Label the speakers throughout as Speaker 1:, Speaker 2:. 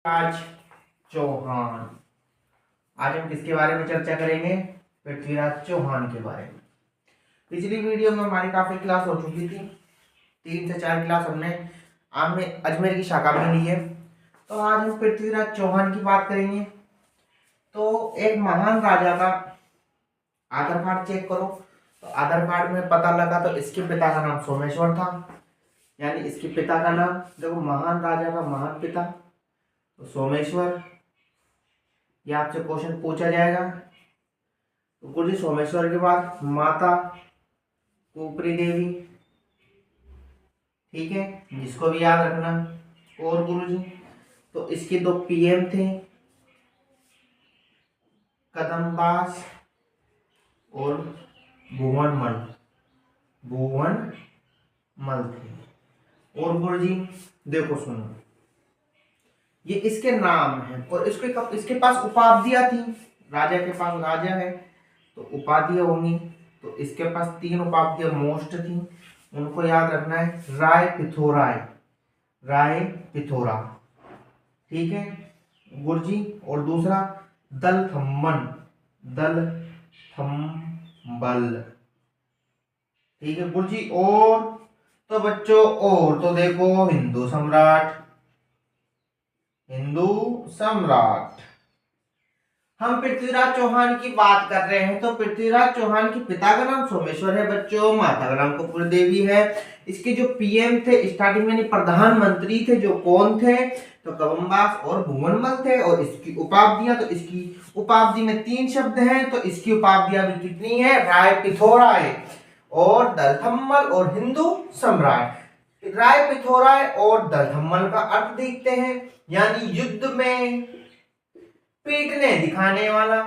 Speaker 1: आज चौहान। आज हम किसके बारे में चर्चा करेंगे? पृथ्वीराज चौहान के बारे में। पिछली वीडियो में हमारी काफी क्लास हो चुकी थी, 3 से 4 क्लास हमने अजमेर की शाखा में ली है। तो आज हम पृथ्वीराज चौहान की बात करेंगे। तो एक महान राजा का आधार कार्ड चेक करो, तो आधार कार्ड में पता लगा तो इसके पिता का नाम सोमेश्वर था, यानी इसके पिता का नाम देखो, महान राजा का महान पिता तो सोमेश्वर। ये आपसे क्वेश्चन पूछा जाएगा। तो गुरु जी सोमेश्वर के बाद माता कुपरी देवी, ठीक है, जिसको भी याद रखना। और गुरु जी तो इसके 2 पीएम थे, कदमबास और भुवनमल थे। और गुरु जी देखो सुनो, ये इसके नाम है और इसके पास उपाधियां थी। राजा के पास राजा है तो उपाधियां होंगी। तो इसके पास 3 उपाधियां मोस्ट थी, उनको याद रखना है। राय पिथोरा, ठीक है गुरुजी। और दूसरा दल थम्बल, ठीक है गुरुजी। और तो बच्चों, और तो देखो हिंदू सम्राट। हम पृथ्वीराज चौहान की बात कर रहे हैं। तो पृथ्वीराज चौहान के पिता का नाम सोमेश्वर है बच्चों, माता का नाम कुपरी देवी है। इसके जो पीएम थे स्टार्टिंग में, प्रधानमंत्री थे, जो कौन थे? तो कदमबास और भुवनमल थे। और इसकी उपाधियां, तो इसकी उपाधि में 3 शब्द हैं, तो इसकी उपाधियां भी कितनी है? राय पिथोराय और दलथम्मल और हिंदू सम्राट। राय पिथोराय और दलथम्मल का अर्थ देखते हैं, यानी युद्ध में पीटने दिखाने वाला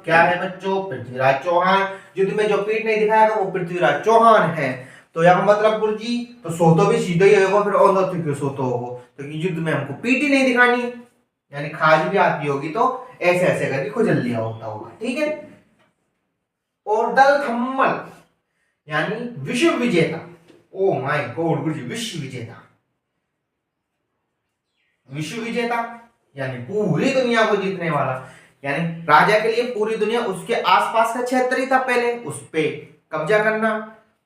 Speaker 1: क्या है बच्चों? पृथ्वीराज चौहान। युद्ध में जो पीटने दिखाएगा वो पृथ्वीराज चौहान है। तो यहाँ मतलब गुरु जी तो सोतो भी सीधा ही होगा, फिर और क्यों सोतो होगा? तो युद्ध में हमको पीटी नहीं दिखानी, यानी खाज भी आती होगी तो ऐसे ऐसे करके खुजल लिया होता होगा, ठीक है। और दलथम्मल यानी विश्व विजेता। ओ माय गॉड गुरु जी, विश्व विजेता यानी पूरी दुनिया को जीतने वाला। यानी राजा के लिए पूरी दुनिया, उसके आसपास का क्षेत्र ही था पहले, उस पे कब्जा करना।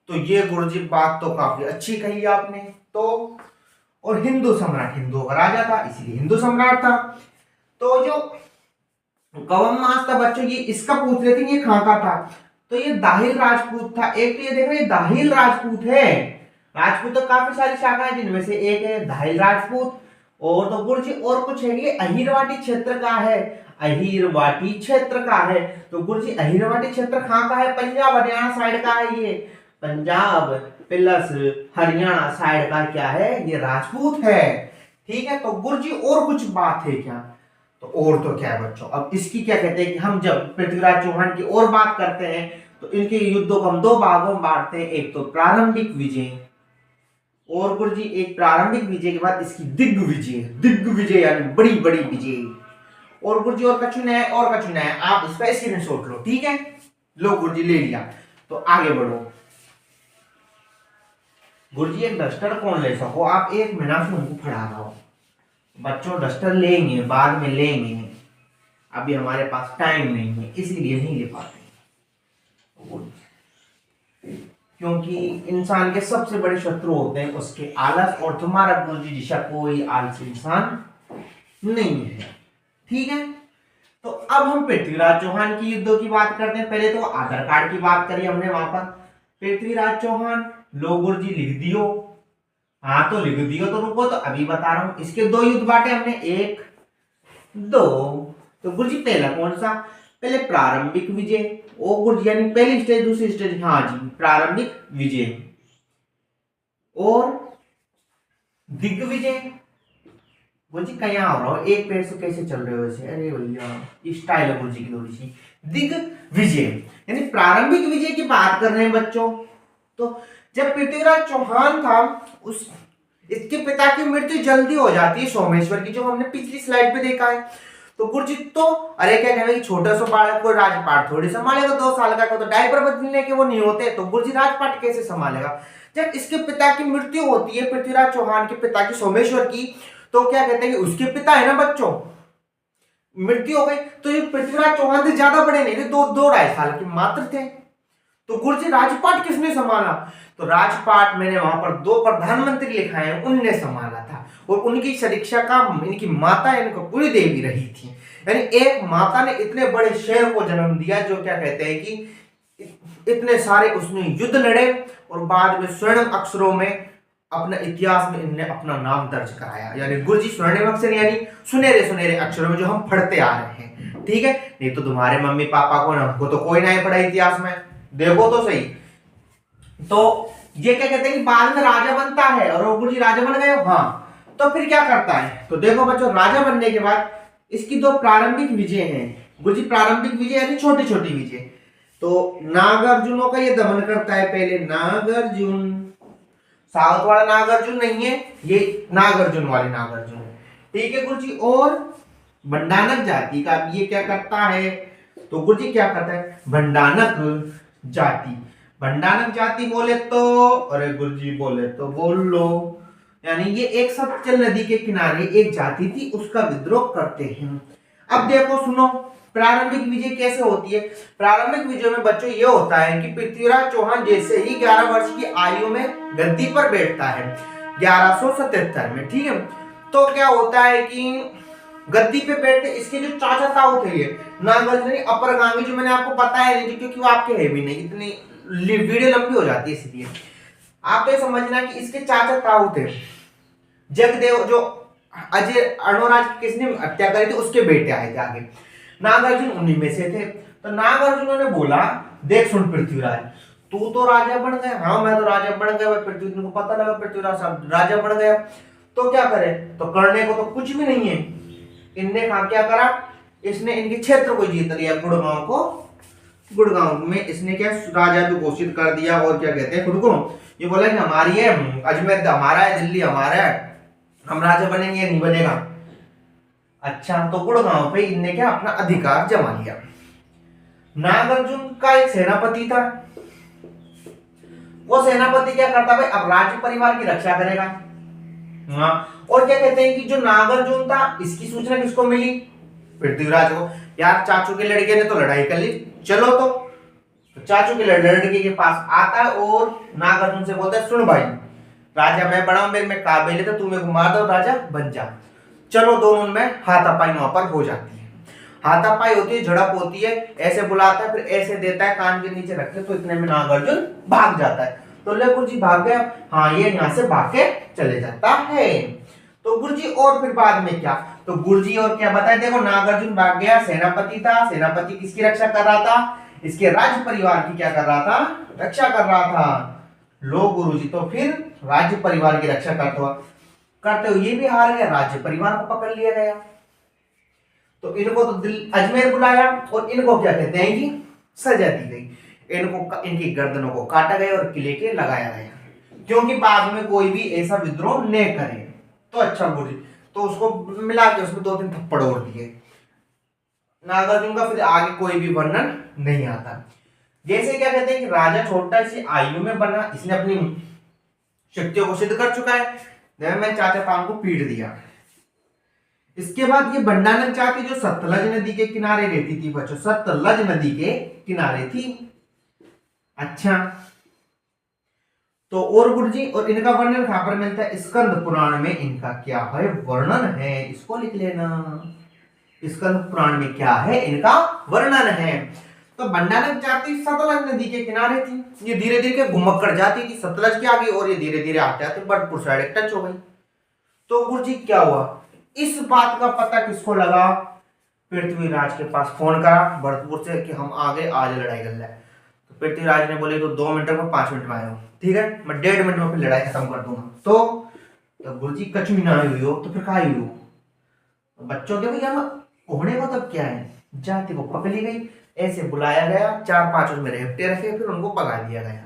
Speaker 1: तो ये गुरुजी बात तो काफी अच्छी कही आपने। तो और हिंदू सम्राट, हिंदुओं का राजा था इसीलिए हिंदू सम्राट था। तो जो कवम था बच्चों, ये इसका पूछ रहे थे ये कहां का था? तो ये दाहिल राजपूत था। एक तो ये देख रहे दाहिल राजपूत है। राजपूत तो काफी सारी शाखाएं, जिनमें से एक है दाहिल राजपूत। और तो गुरुजी और कुछ है, ये अहीरवाटी क्षेत्र का है। अहीरवाटी क्षेत्र का है। तो गुरुजी अहीरवाटी क्षेत्र कहां का है? पंजाब हरियाणा साइड का है। ये पंजाब प्लस हरियाणा साइड का क्या है? ये राजपूत है, ठीक है। तो गुरुजी और कुछ बात है क्या? तो और तो क्या है बच्चों, अब इसकी क्या कहते हैं कि हम जब पृथ्वीराज चौहान की और बात करते हैं तो इनके युद्धों को हम 2 भागों में बांटते हैं। एक तो प्रारंभिक विजय, और गुरुजी एक प्रारंभिक विजय के बाद इसकी दिग्विजय यानी बड़ी बड़ी विजय। और गुरुजी और कछु नया है, आप इसका स्क्रीनशॉट लो, ठीक है। लो गुरुजी ले लिया, तो आगे बढ़ो। गुरुजी एक डस्टर कौन ले सको? आप 1 महीना से उनको पढ़ा रहा हो। बच्चों डस्टर लेंगे, बाद में लेंगे, अभी हमारे पास टाइम नहीं है, इसीलिए नहीं ले पाते, क्योंकि इंसान के सबसे बड़े शत्रु होते हैं उसके आलस। और तुम्हारा गुरुजी जैसा कोई आलसी इंसान नहीं है, ठीक है। तो अब हम पृथ्वीराज चौहान की युद्धों की बात करते हैं। पहले तो आधार कार्ड की बात करी हमने, वहां पर पृथ्वीराज चौहान। लो गुरुजी लिख दियो। हाँ तो लिख दियो, तो रुको, तो अभी बता रहा हूं। इसके 2 युद्ध बांटे हमने, 1 2। तो गुरुजी पहला कौन सा? पहले प्रारंभिक विजय। ओ गुरुजी यानी पहली स्टेज, दूसरी स्टेज, हाँ जी प्रारंभिक विजय। और दिग्विजय। गुरुजी क्या हो रहा हो, एक पैर से कैसे चल रहे हो ऐसे? अरे भैया स्टाइल है गुरुजी की थोड़ी सी। दिग्विजय यानी प्रारंभिक विजय की बात कर रहे हैं बच्चों। तो जब पृथ्वीराज चौहान था, इसके पिता की मृत्यु जल्दी हो जाती है, सोमेश्वर की, जो हमने पिछली स्लाइड पे देखा है। तो गुरुजी तो अरे क्या कहना कि छोटा सा बालक को राजपाट थोड़ी संभालेगा, 2 साल का को तो डायपर बदलने के वो नहीं होते, तो गुरुजी राजपाट कैसे संभालेगा? जब इसके पिता की मृत्यु होती है, पृथ्वीराज चौहान के पिता की, सोमेश्वर की, तो क्या कहते हैं कि उसके पिता है ना बच्चों, मृत्यु हो गई, तो ये पृथ्वीराज चौहान से ज्यादा बड़े नहीं थे, 2-2.5 साल के मात्र थे। तो गुरुजी राजपाट किसने संभाला? तो राजपाट मैंने वहां पर 2 प्रधानमंत्री लिखा है, उनने संभाला था, और उनकी शिक्षा का इनकी माता इनको पूरी देवी रही थी। यानी एक माता ने इतने बड़े शहर को जन्म दिया, जो क्या कहते हैं कि इतने सारे उसने युद्ध लड़े, और बाद में स्वर्ण अक्षरों में अपने इतिहास में इनने अपना नाम दर्ज कराया। यानी गुरुजी स्वर्णिम अक्षर यानी सुनहरे सुनहरे अक्षरों में जो हम पढ़ते आ रहे हैं, ठीक है। नहीं तो तुम्हारे मम्मी पापा को, हमको तो कोई नहीं पढ़ा इतिहास में, देखो तो सही। तो ये क्या कहते हैं कि बाद में राजा बनता है, और वो गुरुजी राजा बन गए। हाँ, तो फिर क्या करता है? तो देखो बच्चों, राजा बनने के बाद इसकी 2 प्रारंभिक विजय हैं। गुरुजी प्रारंभिक विजय यानी छोटी छोटी विजय। तो नागार्जुनों का ये दमन करता है पहले, नागार्जुन, साउथ वाला नागार्जुन नहीं है, ये नागार्जुन वाले नागार्जुन है, ठीक है गुरुजी। और भंडानक जाति का ये क्या करता है? तो गुरुजी क्या करता है? भंडानक जाति, भंडानक जाति बोले तो, अरे गुरुजी बोले तो बोल लो, यानी ये एक सतलज नदी के किनारे एक जाति थी, उसका विद्रोह करते हैं। अब देखो सुनो, प्रारंभिक विजय कैसे होती है? प्रारंभिक विजय में बच्चों ये होता है कि पृथ्वीराज चौहान जैसे ही 11 वर्ष की आयु में गद्दी पर बैठता है 1177 में, ठीक है, तो क्या होता है कि गद्दी पे बैठते इसके जो चाचा ताऊ थे, ये नागार्जुन अपरगामी, जो मैंने आपको बताया नहीं क्योंकि वो आपके है भी नहीं, इतनी वीडियो लंबी हो जाती है, इसलिए आप तो समझना कि इसके चाचा ताऊ थे जगदेव, जो अजय अणोराज किसने हत्या करी थी, उसके बेटे आए थे आगे, नागार्जुन उन्हीं में से थे। तो नागार्जुन ने बोला, देख सुन पृथ्वीराज, तू तो राजा बन गया, हाँ मैं तो राजा बन गया, पृथ्वी को पता लगा पृथ्वीराज साहब राजा बन गया, तो क्या करे? तो करने को तो कुछ भी नहीं है। इनने कहा क्या करा, इसने इनके क्षेत्र को जीत लिया, गुड़गांव को, गुड़गांव में इसने क्या राजा भी घोषित कर दिया, और क्या कहते हैं खुद को, ये बोला कि हमारी है, अजमेर हमारा है, दिल्ली हमारा है, हम राजा बनेंगे नहीं बनेगा। अच्छा, तो गुड़गांव पे इनने क्या अपना अधिकार जमा लिया। नागार्जुन का एक सेनापति था, वो सेनापति क्या करता भाई, अब राज्य परिवार की रक्षा करेगा। हाँ, और क्या कहते हैं कि जो नागार्जुन था, इसकी सूचना किसको मिली? पृथ्वीराज को। यार चाचू के लड़के ने तो लड़ाई कर ली, चलो तो चाचू के लड़के के पास आता है और नागार्जुन से बोलता है, सुन भाई राजा मैं बड़ा हूं, मेरे में काबिल है, तो तू मेरे को मार दो, राजा बन जा। चलो, दोनों में हाथापाई वहां पर हो जाती है, हाथापाई होती है, झड़प होती है, ऐसे बुलाता है, फिर ऐसे देता है, कान के नीचे रखते, तो इतने में नागार्जुन भाग जाता है। तो ले गुरुजी भाग गया, हाँ ये यहाँ से भाग के चले जाता है। तो गुरुजी और फिर बाद में क्या, तो गुरुजी और क्या बताए, देखो नागार्जुन भाग गया, सेनापति था, सेनापति किसकी रक्षा कर रहा था? इसके राज्य परिवार की क्या कर रहा था? रक्षा कर रहा था। लो गुरुजी, तो फिर राज्य परिवार की रक्षा करते हुए ये भी हार गया, राज्य परिवार को पकड़ लिया गया। तो इनको तो अजमेर बुलाया, और इनको क्या कहते हैं कि सजा दी गई, इनको इनकी गर्दनों को काटा गया और किले के लगाया गया, क्योंकि बाद में कोई भी ऐसा विद्रोह न करे। तो अच्छा गुरुजी, तो उसको मिला के उसमें 2-3 थप्पड़ और दिए। नागार्जुन का फिर आगे कोई भी वर्णन नहीं आता। जैसे क्या कहते हैं कि राजा छोटा सी आयु में बना, इसने अपनी शक्तियों को सिद्ध कर चुका है, मैं चाचा ताऊ को पीट दिया। इसके बाद ये भंडानक जाति जो सतलज नदी के किनारे रहती थी बच्चों, सतलज नदी के किनारे थी। अच्छा, तो और गुरुजी, और इनका वर्णन कहां पर मिलता है? स्कंद पुराण में इनका क्या है वर्णन है, इसको लिख लेना, स्कंद पुराण में क्या है इनका वर्णन है। तो भंडानक जाति सतलज नदी के किनारे थी, ये धीरे धीरे घुमक्कड़ जाती थी सतलज के आगे, और ये धीरे धीरे आते आते बड़पुर साइड टच हो गई। तो गुरुजी क्या हुआ, इस बात का पता किसको लगा? पृथ्वीराज के पास फोन करा भरतपुर से कि हम आगे आज लड़ाई कर ले। तो पृथ्वीराज ने बोले तो 2 मिनट में 5 मिनट में आए हो, ठीक है, मैं 1.5 मिनट में फिर लड़ाई खत्म कर दूंगा। तो गुरुजी कछु भी ना हुई हो तो फिर कहा हुई हो? तो बच्चों के भैया होने को तब क्या है, जाति को पकड़ी गई, ऐसे बुलाया गया, 4-5 उसमें रेपटे रखे, फिर उनको भगा दिया गया।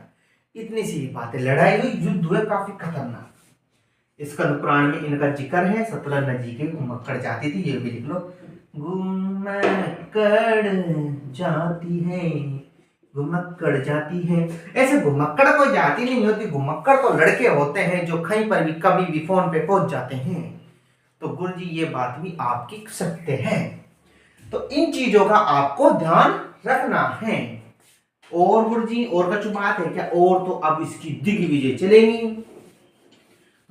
Speaker 1: इतनी सी बात है, लड़ाई हुई, युद्ध हुए काफी खतरनाक। स्कंद पुराण में इनका जिक्र है, सतलज नदी के घुमक्कड़ जाती थी, ये भी लिख लो, घुमक्कड़ जाती है घुमक्कड़ जाती है। ऐसे घुमक्कड़ कोई जाति नहीं होती, घुमक्कड़ तो लड़के होते हैं जो कहीं पर भी कभी भी फोन पे पहुंच जाते हैं। तो गुरुजी ये बात भी आपकी सत्य है। तो इन चीजों का आपको ध्यान रखना है। और गुरुजी और कुछ बात है क्या? और तो अब इसकी दिग्विजय चलेगी।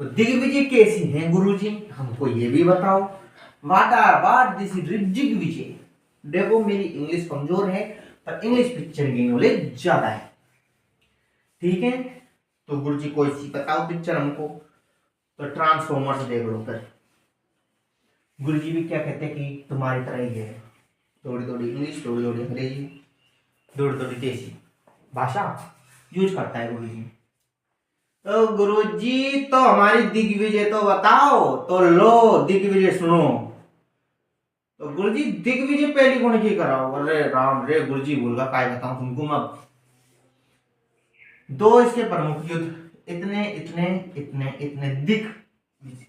Speaker 1: तो दिग्विजय कैसी है गुरुजी, हमको ये भी बताओ। What this Digvijay. देखो मेरी इंग्लिश कमजोर है पर इंग्लिश पिक्चर की नॉलेज ज्यादा है, ठीक है। तो गुरुजी कोई सी बताओ पिक्चर हमको। तो ट्रांसफॉर्मर्स देख लो कर। गुरुजी भी क्या कहते हैं कि तुम्हारी तरह ही है, थोड़ी थोड़ी इंग्लिश, थोड़ी थोड़ी अंग्रेजी, थोड़ी थोड़ी देसी भाषा यूज करता है गुरुजी। तो गुरुजी तो हमारी दिग्विजय तो बताओ। तो लो दिग्विजय सुनो। तो गुरुजी दिग्विजय पहली कौन की कराओ? अरे राम रे गुरुजी भूल का काय बताऊं तुमको मैं। दो इसके प्रमुख युद्ध, इतने इतने इतने इतने दिग्विजय।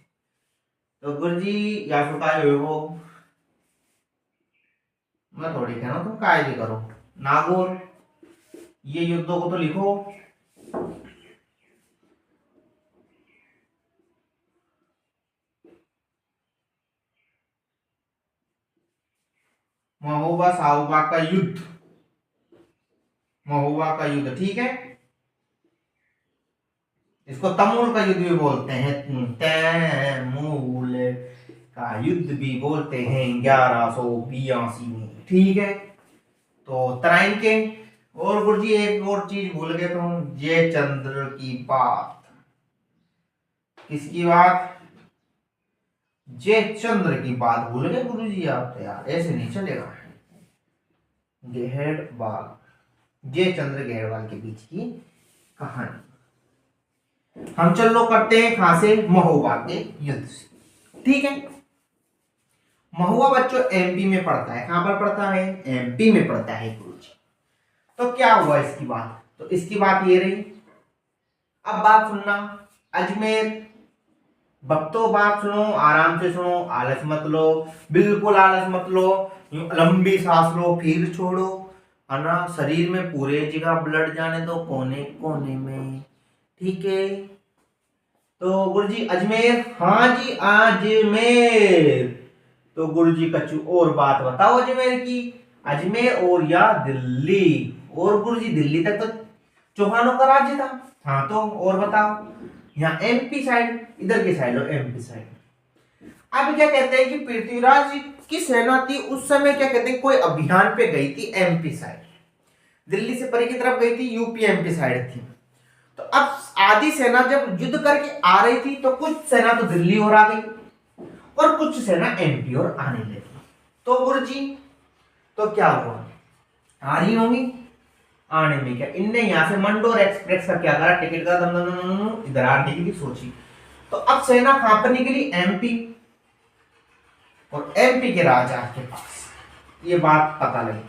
Speaker 1: तो गुरुजी या तो काय हो, मैं थोड़ी कह रहा हूं तुम काय भी करो। नागौर, ये युद्धों को तो लिखो। महोबा साहूबा का युद्ध, महोबा का युद्ध, ठीक है। इसको तमूल का युद्ध भी बोलते हैं, तैमूल का युद्ध भी बोलते हैं 1182 में, ठीक है। तो तराइन के। और गुरुजी एक और चीज भूल गए तुम, जयचंद्र की बात। किसकी बात? जयचंद्र की बात भूल गए गुरुजी आप। तो यार ऐसे नहीं चलेगा। गेहड़वाल, जयचंद्र गेहड़वाल के बीच की कहानी। हम चलो करते हैं कहां से? महोबा के युद्ध से, ठीक है। महुआ बच्चों एमपी में पड़ता है। कहां पर पड़ता है? एमपी में पड़ता है गुरुजी। तो क्या हुआ इसकी बात? तो इसकी बात ये रही। अब बात सुनना, अजमेर भक्तों बात सुनो, आराम से सुनो, आलस मत लो, बिल्कुल आलस मत लो। लंबी सांस लो फिर छोड़ो, है ना। शरीर में पूरे जगह ब्लड जाने दो, कोने कोने में, ठीक है। तो गुरुजी अजमेर, हाँ जी अजमेर। तो गुरुजी कछु और बात बताओ अजमेर की। अजमेर और या दिल्ली? और गुरुजी दिल्ली तक तो चौहानों का राज्य था। हाँ तो और बताओ। यहाँ एमपी साइड, इधर की साइड लो, एमपी साइड। अब क्या कहते हैं कि पृथ्वीराज की सेना थी उस समय, क्या कहते हैं, कोई अभियान पे गई थी एमपी साइड। दिल्ली से परे की तरफ गई थी, यूपी एमपी साइड थी। तो अब आधी सेना जब युद्ध करके आ रही थी तो कुछ सेना तो दिल्ली और आ गई और कुछ सेना एमपी और आने लगी। तो गुरुजी तो क्या हुआ? आ रही होंगी, आने में क्या इनने यहां से मंडोर एक्सप्रेस का क्या करा, टिकट का इधर आने की सोची। तो अब सेना कहां पर निकली? एमपी। और एमपी के राजा के पास ये बात पता लगी,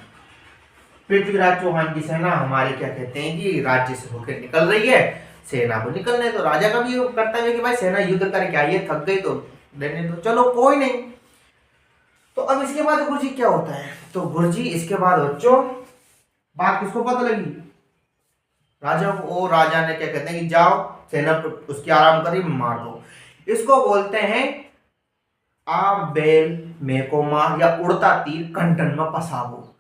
Speaker 1: पृथ्वीराज चौहान की सेना हमारे क्या कहते हैं कि राज्य से होकर निकल रही है, सेना को निकलने। तो राजा का भी कर्तव्य कि भाई सेना युद्ध करके आई है, थक गई तो देने दो, चलो कोई नहीं। तो अब इसके बाद गुरुजी क्या होता है? तो गुरुजी इसके बाद बच्चों बात किसको पता लगी? राजा को। और राजा ने क्या कहते हैं कि जाओ सेना उसकी आराम करी, मार दो। इसको बोलते हैं आ बेल में को मार, या उड़ता तीर कंटन में फसावो।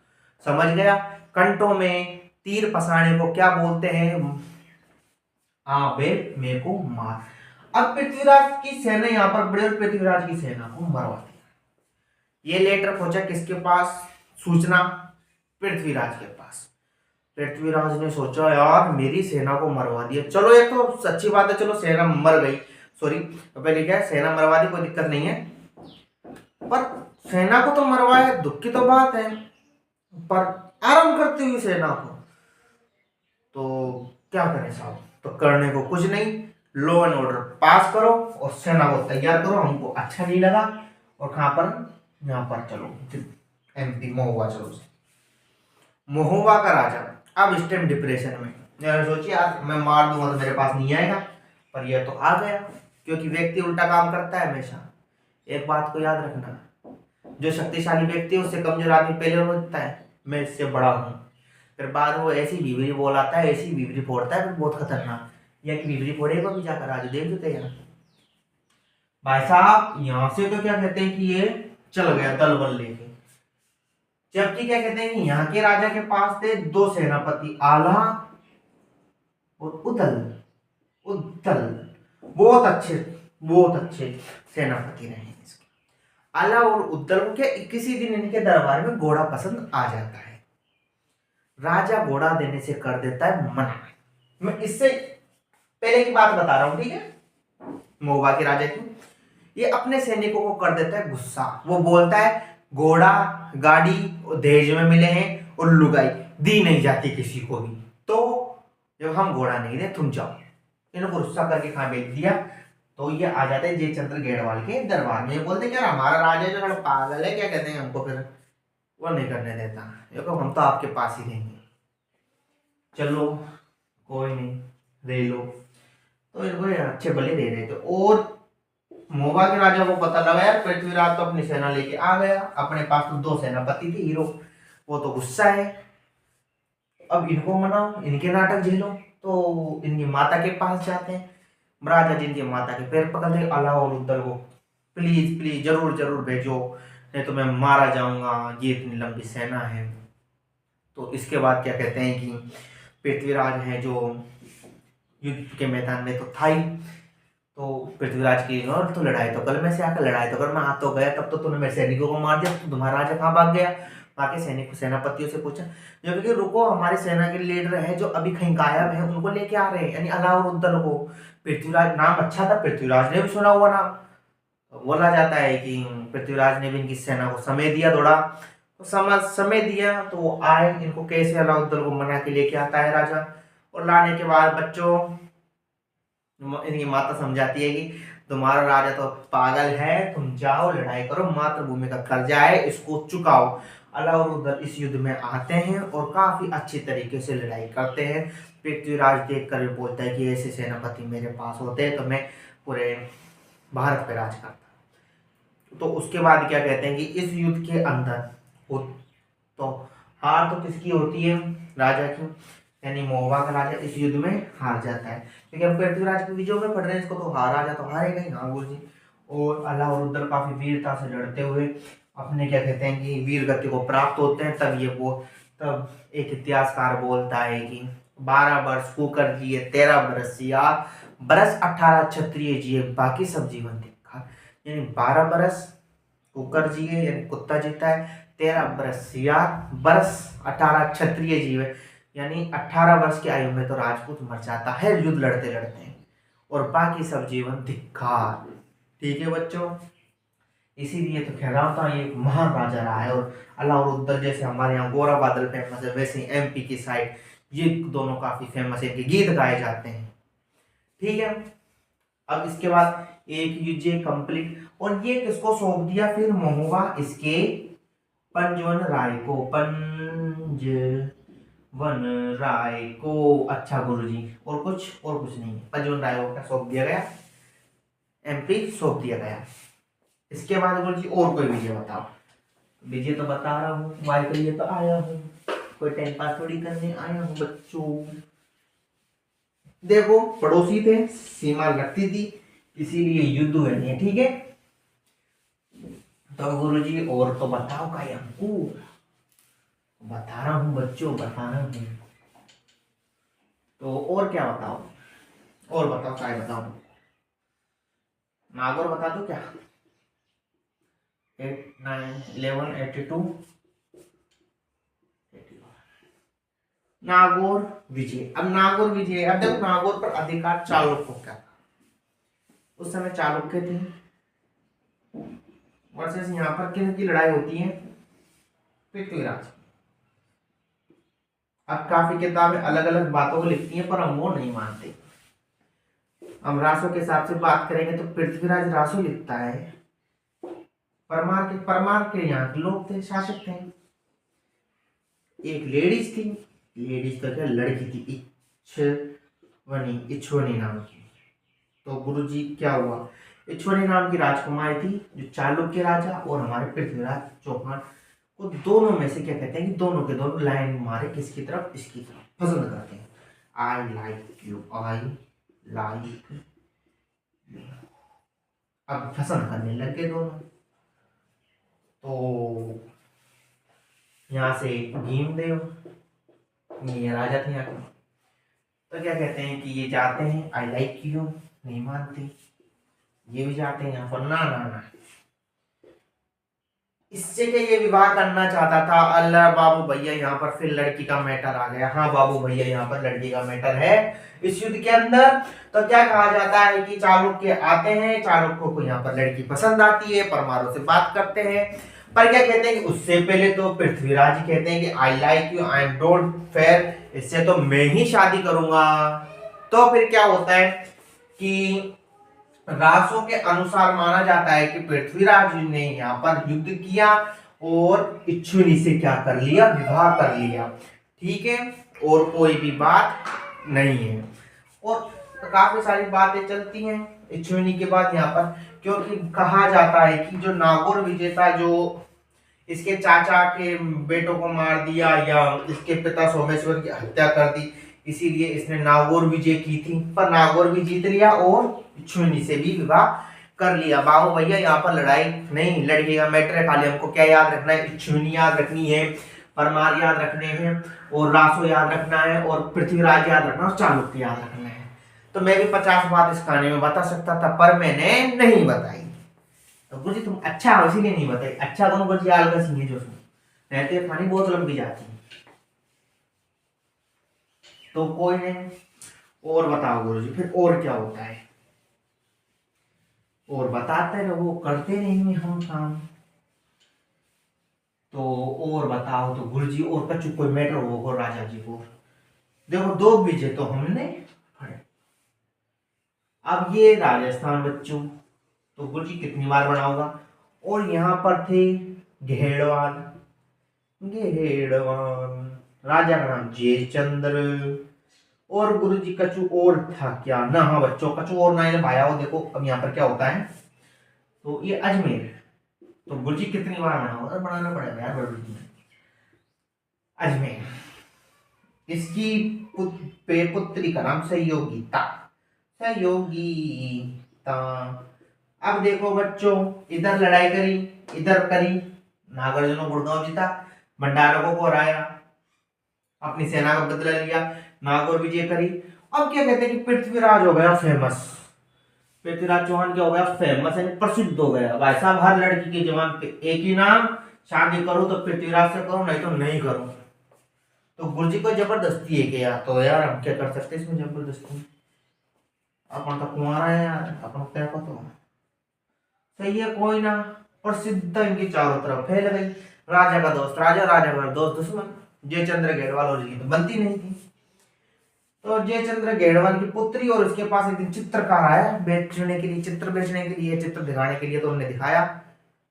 Speaker 1: समझ गया? कंटों में तीर फसाने को क्या बोलते हैं? आ बेल में को मार। अब पृथ्वीराज की सेना यहां पर बड़े, पृथ्वीराज की सेना को मरवा दिया। ये लेटर पहुंचा किसके पास? सूचना पृथ्वीराज के पास। पृथ्वीराज ने सोचा यार मेरी सेना को मरवा दिया, चलो ये तो सच्ची बात है, चलो सेना मर गई, सॉरी तो पहले क्या है, सेना मरवा दी, कोई दिक्कत नहीं है, पर सेना को तो मरवाया, दुख की तो बात है, पर आराम करती हुई सेना को तो क्या करें साहब? तो करने को कुछ नहीं, लॉ एंड ऑर्डर पास करो और सेना को तैयार करो। हमको अच्छा नहीं लगा, और कहां पर? यहां पर चलो एमपी महुआ, चलो महुआ का राजा अब इस टाइम डिप्रेशन में। मैंने सोची यार मैं मार दूंगा तो मेरे पास नहीं आएगा, पर यह तो आ गया, क्योंकि व्यक्ति उल्टा काम करता है हमेशा। एक बात को याद रखना, जो शक्तिशाली व्यक्ति है उससे कमजोर आदमी पहले होता है। मैं इससे बड़ा हूं, फिर बाद में वो ऐसी विवरी बोल आता है, ऐसी विवरी फोड़ता है, फिर बहुत खतरनाक। या कि विवरी फोड़ेगा भी जाकर राजू देख चुके हैं भाई साहब। यहाँ से तो क्या कहते हैं कि ये चल गया दल बल लेके, जबकि क्या कहते हैं कि यहाँ के राजा के पास थे दो सेनापति, आला और उदल। उदल बहुत अच्छे सेनापति रहे इसके। आला और उदल को क्या किसी दिन इनके दरबार में घोड़ा पसंद आ जाता है, राजा घोड़ा देने से कर देता है मना। मैं इससे पहले की बात बता रहा हूं, ठीक है, मोहबा के राजा की। ये अपने सैनिकों को कर देता है गुस्सा, वो बोलता है घोड़ा गाड़ी दहेज में मिले हैं और लुगाई दी नहीं जाती किसी को भी, तो जब हम घोड़ा नहीं दे तुम जाओ। इनको गुस्सा करके कहाँ भेज दिया, तो ये आ जाते हैं जयचंद्र गेड़वाल के दरबार में। बोलते क्या हमारा राजा जो थोड़ा पागल है, क्या कहते हैं हमको, फिर वो नहीं करने देता, देखो हम तो आपके पास ही रहेंगे, चलो कोई नहीं ले लो। तो इनको अच्छे भले दे रहे थे। और मोबा के राजा को पता लगा यार पृथ्वीराज तो अपनी सेना लेके आ गया, अपने पास तो दो सेनापति थे हीरो, वो तो गुस्सा है, अब इनको मनाओ, इनके नाटक झेलो। तो इनकी माता के पास जाते हैं, राजा जिनकी माता के पैर पकड़ते, अलाउ और उद्दल को प्लीज प्लीज जरूर जरूर भेजो, नहीं तो मैं मारा जाऊंगा, ये इतनी लंबी सेना है। तो इसके बाद क्या कहते हैं कि पृथ्वीराज है जो युद्ध के मैदान में तो था ही, तो पृथ्वीराज की और तो लड़ाई तो कल में से आकर लड़ाई तो कर मैं आ तो गया, तब तो तूने मेरे सैनिकों को मार दिया, तो तुम्हारा राजा कहाँ भाग गया। बाकी सैनिक सेनापतियों से पूछा, जो कि रुको हमारी सेना के लीडर है जो अभी कहीं गायब है, उनको लेके आ रहे हैं, यानी अलाउ और उद्दल को। पृथ्वीराज नाम अच्छा था, पृथ्वीराज ने भी सुना हुआ नाम, तो बोला जाता है कि पृथ्वीराज ने भी इनकी सेना को समय दिया थोड़ा, तो समय दिया तो वो आए, इनको कैसे अलाउ उद्दल को मना के लेके आता है राजा। और लाने के बाद बच्चों इनकी माता समझाती है कि तुम्हारा राजा तो पागल है, तुम जाओ लड़ाई करो, मातृभूमि का कर्जा है इसको चुकाओ। अलाउ और उद्दल इस युद्ध में आते हैं और काफी अच्छी तरीके से लड़ाई करते हैं। पृथ्वीराज देख कर बोलता है कि ऐसे सेनापति मेरे पास होते तो मैं पूरे भारत पे राज करता। तो उसके बाद क्या कहते हैं कि इस युद्ध के अंदर तो हार तो किसकी होती है, राजा की, यानी मोहबा का राजा इस युद्ध में हार जाता है, क्योंकि हम पृथ्वीराज के विजय में पढ़ रहे हैं, इसको तो हार राजा तो हारेगा ही। हाँ गुरु जी। और अलाउ और उद्दल काफी वीरता से लड़ते हुए अपने क्या कहते हैं कि वीर गति को प्राप्त होते हैं। तब एक इतिहासकार बोलता है कि 12 वर्ष कुकर जिए 13 बरस सियार, बरस 18 क्षत्रिय जिए बाकी सब जीवन धिक्कार। यानी 12 बरस कुकर जिए यानी कुत्ता जीता है, 13 बरस सियार, बरस 18 क्षत्रिय जीवे, यानी 18 वर्ष की आयु में तो राजपूत मर जाता है युद्ध लड़ते लड़ते, और बाकी सब जीवन धिक्कार। ठीक है बच्चों, इसीलिए तो कह रहा था ये महान राजा रहा है। और अलाउ और उद्दल जैसे हमारे यहाँ गोरा बादल फेमस है, वैसे एमपी की साइड ये दोनों काफी फेमस है, इनके गीत गाए जाते हैं। ठीक है, अब इसके बाद एक युद्ध कंप्लीट, और ये किसको सौंप दिया फिर महोबा इसके पंजवन राय को, पंजवन राय को। अच्छा गुरुजी, और कुछ नहीं, पंजवन राय को क्या सौंप दिया गया, एमपी सौंप दिया गया। इसके बाद गुरुजी और कोई विजय बताओ। विजय तो बता रहा हूँ, वाई के लिए तो आया हूँ, कोई टाइम पास थोड़ी करने आया हूँ बच्चों। देखो पड़ोसी थे, सीमा लगती थी, इसीलिए युद्ध हुए नहीं। ठीक है, तो गुरुजी और तो बताओ का हमको, बता रहा हूँ बच्चों, बता रहा हूँ। तो और क्या बताओ, और बताओ क्या बताओ, नागौर बता दो क्या, 8, 9, 11, 82, नागौर विजय। अब नागौर विजय, अब देखो नागौर पर अधिकार चालुक्यों का था, उस समय चालुक्य थे वर्सेस यहाँ पर किसकी लड़ाई होती है, पृथ्वीराज। अब काफी किताबें अलग अलग बातों को लिखती हैं, पर हम वो नहीं मानते। हम रासो के हिसाब से बात करेंगे तो पृथ्वीराज रासो लिखता है, परमार के यहाँ के लोग थे, शासक थे। एक लेडीज थी, लेडीज तो क्या लड़की थी, इच्छवनी नाम की। तो गुरुजी क्या हुआ, इच्छवनी नाम की राजकुमारी थी जो चालुक्य राजा और हमारे पृथ्वीराज चौहान को दोनों में से क्या कहते हैं कि दोनों के दोनों लाइन मारे किसकी तरफ, इसकी तरफ पसंद करते हैं। I like you, I like you, अब पसंद करने लग गए दोनों। तो यहाँ से भीमदेव ये राजा थे यहाँ के, तो क्या कहते हैं कि ये जाते हैं आई लाइक यू, नहीं मानते, ये भी जाते हैं यहाँ पर ना ना ना, इससे क्या ये विवाह करना चाहता था। अल्लाह बाबू भैया यहाँ पर फिर लड़की का मैटर आ गया। हाँ बाबू भैया यहाँ पर लड़की का मैटर है इस युद्ध के अंदर। तो क्या कहा जाता है कि चालुक्य आते हैं, चालुक्यों को यहाँ पर लड़की पसंद आती है, परमारों से बात करते हैं, पर क्या कहते हैं कि उससे पहले तो पृथ्वीराज कहते हैं कि I like you, I am don't fair, इससे तो मैं ही शादी करूंगा। तो फिर क्या होता है कि रासों के अनुसार माना जाता है कि पृथ्वीराज ने यहाँ पर युद्ध किया और इच्छुनी से क्या कर लिया, विवाह कर लिया, ठीक है, और कोई भी बात नहीं है। और काफी सारी बातें चलती हैं इच्छुनी के बाद यहाँ पर, क्योंकि कहा जाता है कि जो नागौर विजेता, जो इसके चाचा के बेटों को मार दिया या इसके पिता सोमेश्वर की हत्या कर दी, इसीलिए इसने नागौर विजय की थी, पर नागौर भी जीत लिया और इच्छुनी से भी विवाह कर लिया। बाबू भैया यहाँ पर लड़ाई नहीं, लड़की का मैटर है, खाली हमको क्या याद रखना है, इच्छुनी याद रखनी है, परमार याद रखने हैं, और रासो याद रखना है, और पृथ्वीराज याद रखना, और चालुक्य याद रखना है। तो मैं भी 50 बात इस कहानी में बता सकता था, पर मैंने नहीं बताई। तो गुरुजी तुम अच्छा हो इसीलिए नहीं बताई, अच्छा कौन गुरुजी आलका सिंह है जो रहते हैं, कहानी बहुत लंबी जाती है। तो कोई नहीं, और बताओ गुरुजी फिर और क्या होता है, और बताते रहो, करते रहेंगे हम काम। तो और बताओ तो गुरुजी, और कछु कोई मैटर होगा राजा जी को। देखो 2 विजय तो हमने पढ़े, अब ये राजस्थान बच्चों, तो गुरुजी कितनी बार बनाऊंगा। और यहाँ पर थे घेड़वाल, घेड़वाल राजा का नाम जयचंद्र, और गुरुजी कछु और था क्या ना, हाँ बच्चों कछु और ना भाया हो। देखो अब यहाँ पर क्या होता है, तो ये अजमेर, तो गुरुजी कितनी बार बनाओ, बनाना पड़ेगा यार गुरुजी। अजमेर, इसकी पुत्री का नाम सहयोगिता, सहयोगिता। अब देखो बच्चों, इधर लड़ाई करी, इधर करी, नागार्जुन गुड़गांव जीता, भंडारकों को हराया, अपनी सेना का बदला लिया, नागौर विजय करी। अब क्या कहते हैं कि पृथ्वीराज हो गया फेमस, पृथ्वीराज चौहान क्या हो गया फेमस, यानी प्रसिद्ध हो गया। भाई साहब हर लड़की के जवान पे एक ही नाम, शादी करो तो पृथ्वीराज से करो, नहीं तो नहीं करो। तो गुरुजी को जबरदस्ती है क्या, तो यार हम क्या कर सकते इसमें जबरदस्ती, अपन तो कुंवारा है यार, अपन क्या पता, सही है कोई ना। प्रसिद्ध इनकी चारों तरफ फैल गई, राजा का दोस्त राजा, राजा का दोस्त दुश्मन। जयचंद्र घेड़वाल और जी तो बनती नहीं थी। तो जयचंद्र घेड़वाल की पुत्री और उसके पास एक दिन चित्रकार आया बेचने के लिए, चित्र बेचने के लिए, चित्र दिखाने के लिए। तो उन्होंने दिखाया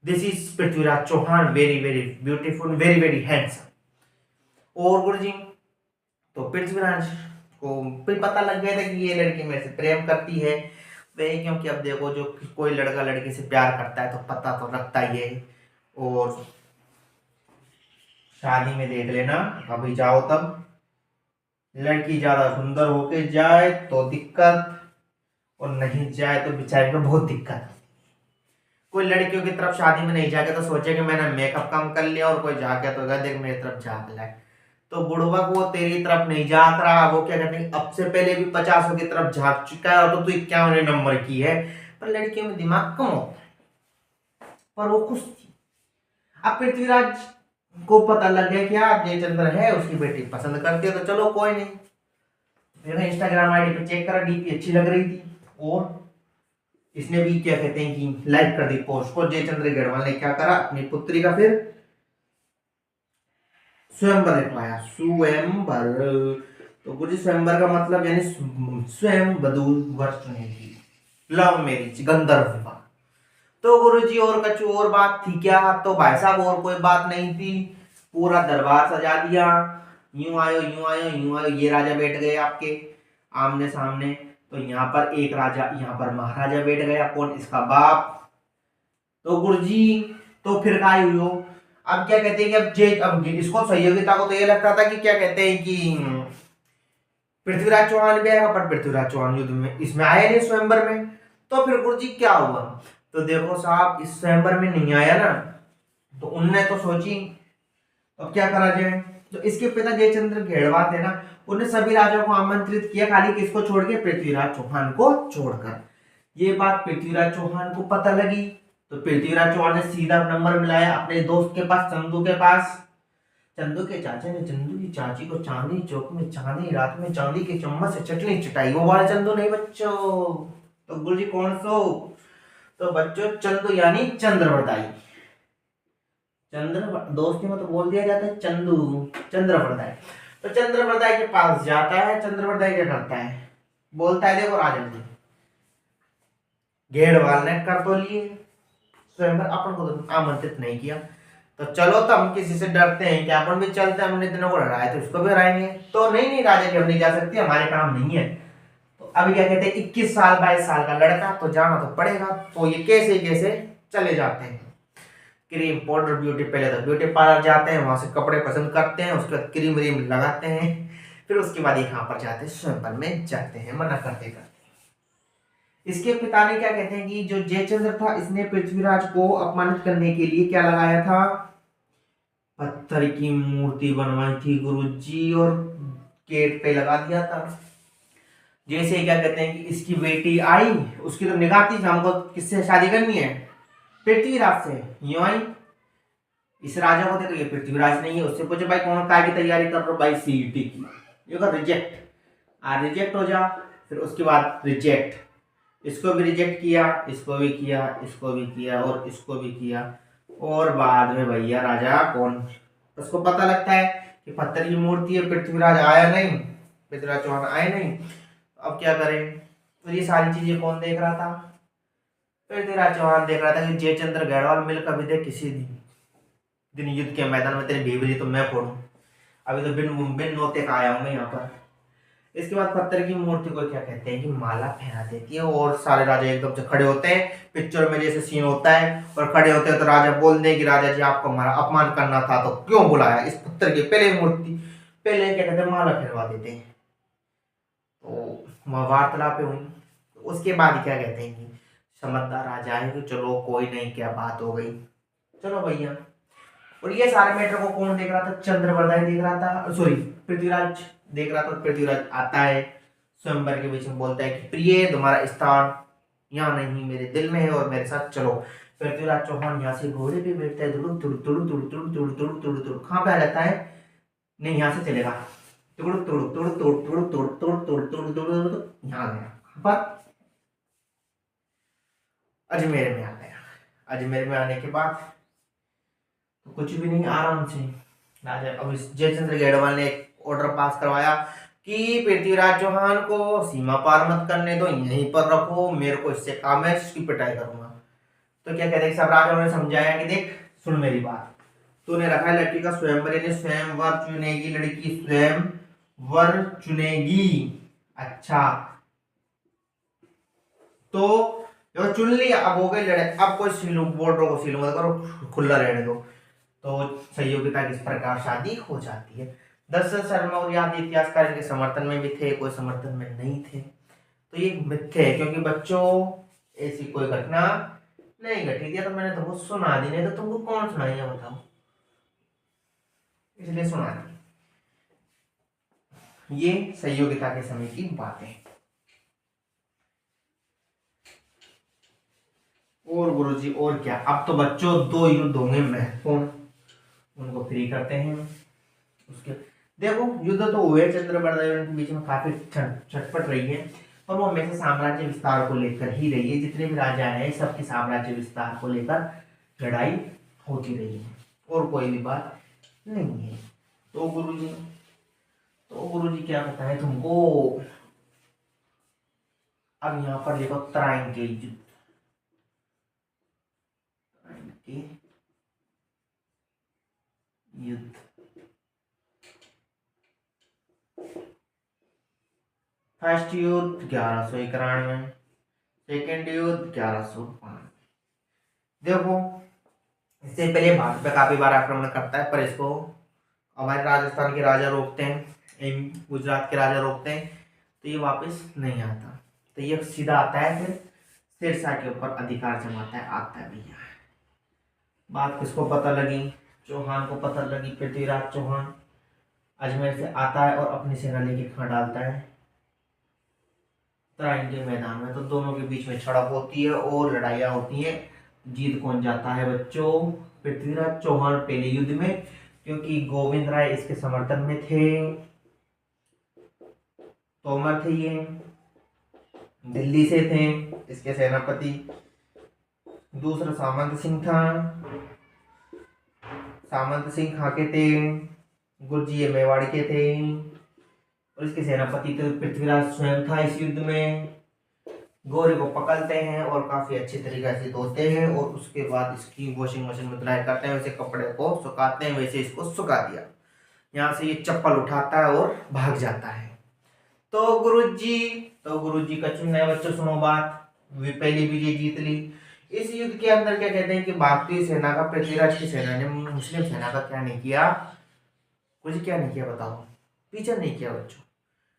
Speaker 1: this is Prithviraj Chauhan, very very beautiful, very very handsome. और गुरुजी तो पृथ्वीराज को भी पता लग गया था कि ये लड़की मेरे से प्रेम करती है वही, क्योंकि अब देखो जो कोई लड़का लड़की से प्यार करता है तो पता तो रखता ही है। और शादी में देख लेना, अभी जाओ तब लड़की ज्यादा सुंदर होके जाए तो दिक्कत, और नहीं जाए तो बेचारे को बहुत दिक्कत। कोई लड़कियों की तरफ शादी में नहीं जाके तो सोचे कि मैंने मेकअप कम कर लिया, और कोई जाके तो देख मेरी तरफ झाँक लाए, तो बुढ़वा को तेरी तरफ नहीं झाँक रहा, वो क्या कहते हैं अब से पहले भी 50 की तरफ झाँक चुका है, और तो तू 51 नंबर की है। पर लड़कियों में दिमाग कम होता है, पर वो खुश थी। अब पृथ्वीराज को पता लग गया कि यार जयचंद्र है उसकी बेटी पसंद करती है, तो चलो कोई नहीं, मैंने इंस्टाग्राम आईडी पे चेक करा, डीपी अच्छी लग रही थी, और इसने भी क्या कहते हैं कि लाइक कर दी पोस्ट को। जयचंद्र घेड़वाल ने क्या करा, अपनी पुत्री का फिर स्वयंवर रखवाया, स्वयंवर। तो गुरुजी स्वयंवर का मतलब यानी स्वयं वधू वर चुनेगी, लव मैरिज, गंधर्व विवाह। तो गुरुजी और कछु और बात थी क्या, तो भाई साहब और कोई बात नहीं थी, पूरा दरबार सजा दिया, यूं आयो यूं आयो यूं आयो, ये राजा बैठ गए आपके आमने सामने। तो यहाँ पर एक राजा, यहाँ पर महाराजा बैठ गया, कौन, इसका बाप। तो गुरुजी तो फिर काय हुई, अब क्या कहते हैं कि अब इसको सहयोगिता को तो ये लगता था कि क्या कहते हैं कि पृथ्वीराज चौहान भी आएगा, पर पृथ्वीराज चौहान युद्ध में इसमें आया नहीं स्वयंवर में। तो फिर गुरु जी क्या हुआ, तो देखो साहब इस स्वयंवर में नहीं आया ना, तो उनने तो सोची अब क्या करा जाए। तो इसके पिता जयचंद्र घेड़वा थे ना, उन्हें सभी राजाओं को आमंत्रित किया, खाली किसको छोड़ के, पृथ्वीराज चौहान को छोड़कर। ये बात पृथ्वीराज चौहान को पता लगी, तो पृथ्वीराज चौहान ने सीधा नंबर मिलाया अपने दोस्त के पास, चंदू के पास। चंदू के चाचा ने चंदू की चाची को चांदनी चौक में चांदनी रात में चांदी के चम्मच से चटनी चटाई, वो वाला चंदू नहीं बच्चों। तो गुरु जी कौन सो, तो बच्चों चंदू यानी चंद्रवरदाई। चंद्र दोस्ती में तो बोल दिया जाता है चंदू, चंद्रवरदाई। तो चंद्रवरदाई के पास जाता है, चंद्रवरदाई क्या करता है, बोलता है देखो राजन जी, घेड़वाल ने कर तो लिए, स्वयंवर अपन को तो आमंत्रित नहीं किया, तो चलो तो हम किसी से डरते हैं क्या, अपन भी चलते हैं, हमने इतने को हराया तो उसको भी हराएंगे। तो नहीं नहीं राजा जी हम नहीं जा सकते, हमारे काम नहीं है। तो अभी क्या कहते हैं 21 साल 22 साल का लड़का, तो जाना तो पड़ेगा। तो ये कैसे कैसे चले जाते हैं, क्रीम पाउडर ब्यूटी, पहले तो ब्यूटी पार्लर जाते हैं, वहां से कपड़े पसंद करते हैं, उसके बाद क्रीम व्रीम लगाते हैं, फिर उसके बाद यहाँ पर जाते हैं स्वयंवर में जाते हैं, मना करते करते। इसके पिता ने क्या कहते हैं कि जो जयचंद्र था, इसने पृथ्वीराज को अपमानित करने के लिए क्या लगाया था, पत्थर की मूर्ति बनवाई थी गुरुजी, और गेट पे लगा दिया था। जैसे क्या कहते हैं कि इसकी बेटी आई, उसकी तो निगाह थी हमको किससे शादी करनी है, पृथ्वीराज से, यूं आई इस राजा को देखो ये पृथ्वीराज नहीं है, उससे पूछे भाई कौन काय की तैयारी कर रहे हो, भाई सीईटी की, ये का रिजेक्ट, रिजेक्ट हो जा, फिर उसके बाद रिजेक्ट, इसको भी रिजेक्ट किया, इसको भी किया, इसको भी किया, और इसको भी किया, और बाद में भैया राजा कौन, उसको पता लगता है कि पत्थर की मूर्ति है, पृथ्वीराज आया नहीं, पृथ्वीराज चौहान आए नहीं, अब क्या करें। तो ये सारी चीजें कौन देख रहा था, पृथ्वीराज चौहान देख रहा था कि जयचंद्र गढ़वाल मिलकर भी दे किसी दिन युद्ध के मैदान में तेरी भेबरी तो मैं फोड़ू, अभी तो बिन बिन नोते का आया हूं मैं यहाँ पर। इसके बाद पत्थर की मूर्ति को क्या कहते हैं कि माला पहना देती है, और सारे राजा एकदम से खड़े होते हैं, पिक्चर में जैसे सीन होता है, और खड़े होते हैं तो राजा बोल दे कि राजा जी आपको हमारा अपमान करना था तो क्यों बुलाया, इस पत्थर की पहले मूर्ति पहले क्या कहते हैं माला पहनवा देते हैं। तो वह वार्तालाप हुई, उसके बाद क्या कहते हैं कि समझदार राजा है कि चलो कोई नहीं, क्या बात हो गई, चलो भैया। और ये सारे मैटर को कौन देख रहा था, चंद्रवरदाई देख रहा था, सॉरी पृथ्वीराज देख रहा था। पृथ्वीराज आता है स्वयंवर के बीच में, बोलता है कि प्रिय तुम्हारा स्थान यहाँ नहीं मेरे दिल में है, और मेरे साथ चलो। पृथ्वीराज चौहान यहाँ से घोड़े पे बैठता है, तुड़ू तुड़ू तुड़ू तुड़ू तुड़ू तुड़ू तुड़ू तुड़ू तुड़ू, कहाँ पे आ जाता है, नहीं यहाँ से चलेगा, तुड़ू तुड़ू तुड़ू तुड़ू तुड़ू तुड़ू तुड़ू तुड़ू तुड़ू तुड़ू, यहाँ गया पर अजमेर में आ गया। अजमेर में आने के बाद तो कुछ भी नहीं, आराम से राजा, अब जयचंद्र गेड़वाल ने एक ऑर्डर पास करवाया कि पृथ्वीराज चौहान को सीमा पार मत करने दो, यहीं पर रखो, मेरे को इससे काम है, इसकी पिटाई करूंगा। तो क्या कहते हैं सब राजाओं ने समझाया कि देख सुन मेरी बात, तूने रखा है लड़की का स्वयंवर, यानी स्वयंवर चुनेगी लड़की, स्वयंवर चुनेगी, अच्छा तो जो चुन लिया अब हो गई लड़ाई, अब कोई सीलो बॉर्डर को सीलो मत करो, खुला रहने दो। तो सहयोगिता किस प्रकार शादी हो जाती है। दरअसल शर्मा और याद इतिहासकार इनके समर्थन में भी थे, कोई समर्थन में नहीं थे, तो ये मिथ्या है, क्योंकि बच्चों ऐसी कोई घटना नहीं घटी थी, तो मैंने तुमको सुना दी, नहीं तो तुमको कौन सुनाई है बताओ, इसलिए सुना दी। ये सहयोगिता के समय की बातें। और गुरुजी और क्या, अब तो बच्चों 2 युद्ध होंगे महत्वपूर्ण, उनको फ्री करते हैं। उसके देखो युद्ध तो हुए चंद्रवरदाई के बीच में, काफी छटपट रही है, और वो हमेशा साम्राज्य विस्तार को लेकर ही रही है, जितने भी राजा हैं सबके साम्राज्य विस्तार को लेकर लड़ाई होती रही है, और कोई भी बात नहीं है। तो गुरुजी क्या बताएं तुमको, अब यहाँ पर देखो तराइन के युद्ध, युद्ध फर्स्ट युद्ध 1191, सेकेंड युद्ध 1192। देखो इससे पहले भारत पे काफी बार आक्रमण करता है, पर इसको हमारे राजस्थान के राजा रोकते हैं, गुजरात के राजा रोकते हैं, तो ये वापस नहीं आता। तो ये सीधा आता है, फिर सिरसा के ऊपर अधिकार जमाता है, आता है भैया। बात किसको पता लगी? चौहान को पता लगी। पृथ्वीराज चौहान अजमेर से आता है और अपनी सेना लेके खड़ा डालता है तराइन के मैदान में। तो दोनों के बीच में झड़प होती है और लड़ाइयाँ होती है। जीत कौन जाता है बच्चों? पृथ्वीराज चौहान पहले युद्ध में, क्योंकि गोविंद राय इसके समर्थन में थे, तोमर थे, ये दिल्ली से थे इसके सेनापति। दूसरा सामंत सिंह था, सामंत सिंह खाके थे। गुरजी ये मेवाड़ के थे और इसके सेनापति तो पृथ्वीराज स्वयं था। इस युद्ध में गौरी को पकड़ते हैं और काफी अच्छे तरीके से धोते हैं और उसके बाद इसकी वॉशिंग मशीन में ड्राई करते हैं। वैसे कपड़े को सुखाते हैं, वैसे इसको सुखा दिया। यहाँ से ये चप्पल उठाता है और भाग जाता है। तो गुरुजी का चुनना है बच्चों, सुनो बात। पहली विजय जीत ली। इस युद्ध के अंदर क्या कहते हैं कि भारतीय सेना का, पृथ्वीराज की सेना ने मुस्लिम सेना का क्या नहीं किया? कुछ क्या नहीं किया बताओ? पीछा नहीं किया बच्चों।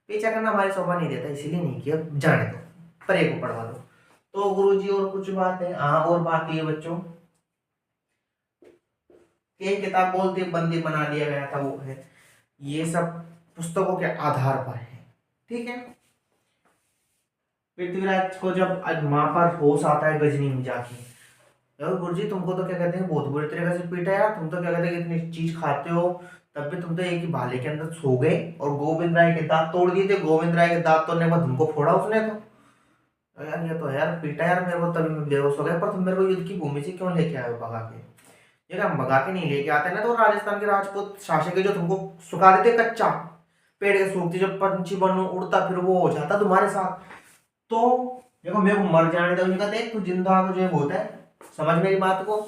Speaker 1: पीछा करना हमारी शोभा नहीं देता, इसीलिए नहीं किया, जाने दो, परे को पढ़वा दो। तो गुरुजी और कुछ बात है, हाँ और बात ये बच्चों, एक किताब बोलते बंदी बना लिया गया था, वो है ये सब पुस्तकों के आधार पर है, ठीक है। पृथ्वीराज को जब आज वहां पर होश आता है गजनी में जाके, यार गुरुजी तुमको तो क्या कहते हैं बहुत बुरी तरीके से पीटा यार, तुम तो क्या कहते हैं इतनी चीज खाते हो, तब भी तुम तो एक ही भाले के अंदर सो गए और गोविंद राय के दांत तोड़ दिए थे। गोविंद राय के दांत तोड़ने के बाद तुमको फोड़ा उसने। तो यार ये तो है यार, पीटा यार मेरे को, तभी मैं बेहोश हो गया। पर तुम मेरे को युद्ध की भूमि से क्यों लेके आए हो भगा के? ये हम भगा के नहीं लेके आते ना, तो राजस्थान के राजपूत शासक जो तुमको सुखा देते कच्चा, पेड़ के सूखते, जब पंछी बनू उड़ता फिर वो हो जाता तुम्हारे साथ। तो देखो मेरे को मर जाने दो, कहते तू जिंदा जो है होता है, समझ मेरी बात को।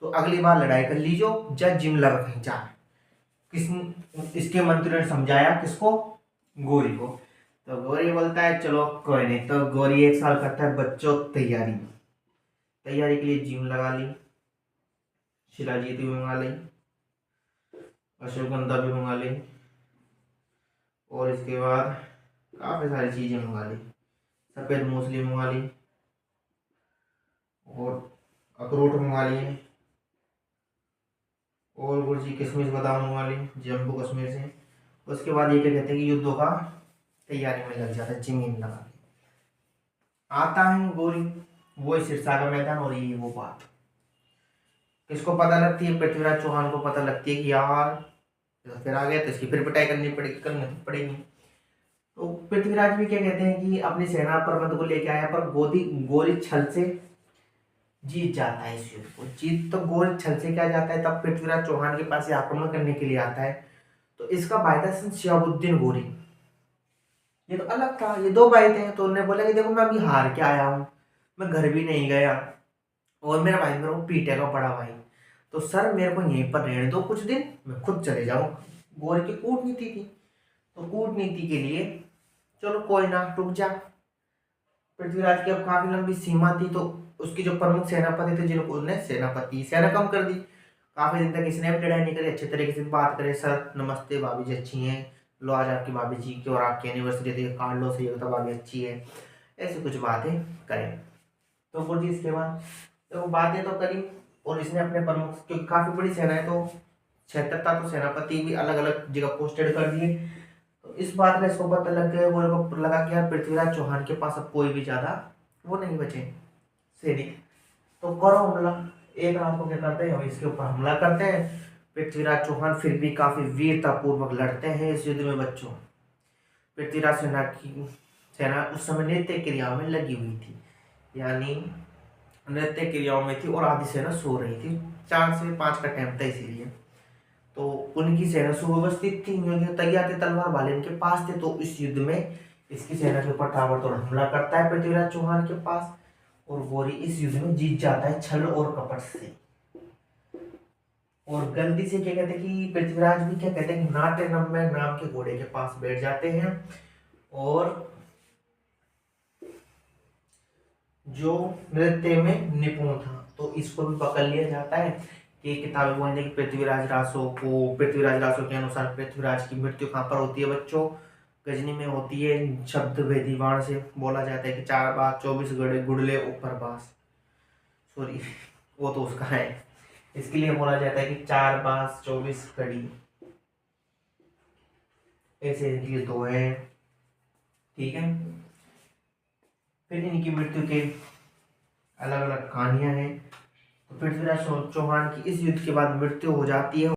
Speaker 1: तो अगली बार लड़ाई कर लीजो, जब जिम लग कहीं जा। किस इसके मंत्री ने समझाया किसको? गौरी को। तो गौरी बोलता है चलो कोई नहीं। तो गौरी एक साल करता है बच्चों तैयारी के लिए जिम लगा ली, शिलाजीत भी मंगा ली, अश्वगंधा भी मंगा ली और इसके बाद काफी सारी चीजें मंगा ली। सफेद मूसली मंगा ली और अखरोट मंगा लिए और गुरुजी किशमिश बादाम मंगा ली जम्मू कश्मीर से। उसके बाद ये क्या कहते हैं कि युद्धों का तैयारी में लग जाता है, जमीन लगा के आता है गौरी, वो सिरसा का मैदान। और ये वो बात किसको पता लगती है? पृथ्वीराज चौहान को पता लगती है कि यार तो फिर आ गया, तो इसकी फिर पिटाई करनी पड़ेगी। तो पृथ्वीराज भी क्या कहते हैं कि अपनी सेना प्रबंध को लेके आया, पर गौरी छल से जीत जाता है इस युद्ध को। जीत तो गौरी छल से क्या जाता है, तब पृथ्वीराज चौहान के पास आक्रमण करने के लिए आता है। तो इसका भाई था शिहाबुद्दीन गौरी, ये तो अलग था, ये दो भाई थे। तो उन्होंने बोला कि देखो मैं अभी हार के आया हूँ, मैं घर भी नहीं गया और मेरा भाई मेरे को पीटेगा बड़ा भाई, तो सर मेरे को यहीं पर रहने दो कुछ दिन, मैं खुद चले जाऊँ। गौरी की कूटनीति थी, तो कूटनीति के लिए चलो कोई ना रुक जा। पृथ्वीराज की अब काफी लंबी सीमा थी, तो उसकी जो प्रमुख सेनापति थे जिनको उसने सेना कम कर दी। काफी दिन तक इसने भी लड़ाई नहीं करी, अच्छे तरीके से बात करे, सर नमस्ते भाभी जी अच्छी हैं, लो आज आपकी भाभी जी की और आपकी एनिवर्सरी थी, कार्ड लो, सही होता भाभी अच्छी है, ऐसी कुछ बातें करें। तो गुरुजी इसके बाद तो बातें तो करी और इसने अपने प्रमुख, क्योंकि काफी बड़ी सेना है तो क्षेत्र था, तो सेनापति भी अलग अलग जगह पोस्टेड कर दिए। तो इस बात का इसको पता लग गया, वो लगा कि यार पृथ्वीराज चौहान के पास अब कोई भी ज्यादा वो नहीं बचे सैनिक, तो करो हमला। एक रात को क्या करते हैं, इसके ऊपर हमला करते हैं। पृथ्वीराज चौहान फिर भी काफी वीरतापूर्वक लड़ते हैं इस युद्ध में बच्चों। पृथ्वीराज सेना उस समय नृत्य क्रियाओं में लगी हुई थी, यानी नृत्य क्रियाओं में थी और आधी सेना सो रही थी, 4 से 5 का टाइम था इसीलिए। तो उनकी सेना सुव्यवस्थित थी, तैयार थे, तलवार भाले इनके पास थे। तो इस युद्ध में इसकी सेना के ऊपर ताबड़तोड़ हमला करता है पृथ्वीराज चौहान के पास और गौरी इस युद्ध में जीत जाता है छल और कपट से। और गलती से क्या कहते हैं कि पृथ्वीराज भी क्या कहते हैं कि नाट्य नाम के घोड़े के पास बैठ जाते हैं और जो नृत्य में निपुण था तो इसको भी पकड़ लिया जाता है कि किताबें बोलने की पृथ्वीराज रासो के अनुसार पृथ्वीराज की मृत्यु कहाँ पर होती है बच्चों? गजनी में होती है। शब्द वेदी बाण से बोला जाता है कि 4 बार 24 गड़े गुड़ले ऊपर बास, सॉरी वो तो उसका है, इसके लिए बोला जाता है कि 4 बास 24 घड़ी, ऐसे इनके दो है। ठीक है, फिर इनकी मृत्यु के अलग अलग कहानियां हैं। तो पृथ्वीराज चौहान की इस युद्ध के बाद मृत्यु हो जाती है।